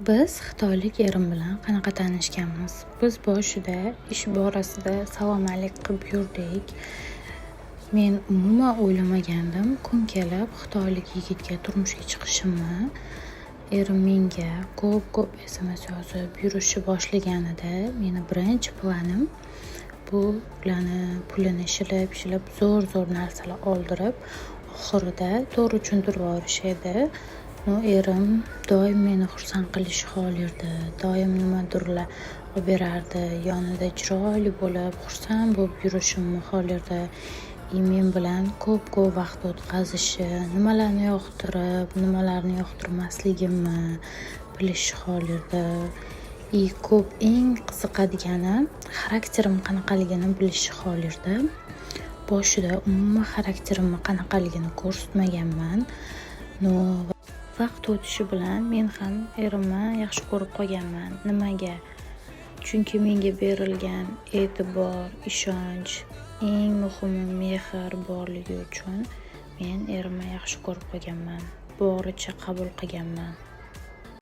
Biz xitoylik erim bilan qanaqa tanishganmiz? Biz boshida ish borasida salom alik qilib yurdik. Men umuman o'ylamagandim kun kelib xitoylik yigitga turmushga chiqishimni. Erim menga ko'p SMS yozib yurishni boshlaganida meni birinchi planim bu pulini ishilab zo'r narsalar oldirib, oxirida to'g'ri tushuntirib yuborish edi. Erim doim meni xursand qilishni xohlardi, doim nimadirlar olib berardi, yonida chiroyli bo'lib, xursand bo'lib yurishimni xohlardi. Men bilan ko'p vaqt o'tkazishi, nimalarni yoqtirib, nimalarni yoqtirmasligimni bilishni xohlardi. Eng qiziqadigani xarakterim qanaqaligini bilishni xohlardi. Boshida umuman xarakterimni qanaqaligini ko'rsatmaganman. Vaqt o'tishi bilan men ham erimni yaxshi ko'rib qolganman. Nimaga? Chunki menga berilgan e'tibor, ishonch, eng muhimi mehr borligi uchun men erimni yaxshi ko'rib qolganman. Boricha qabul qilganman.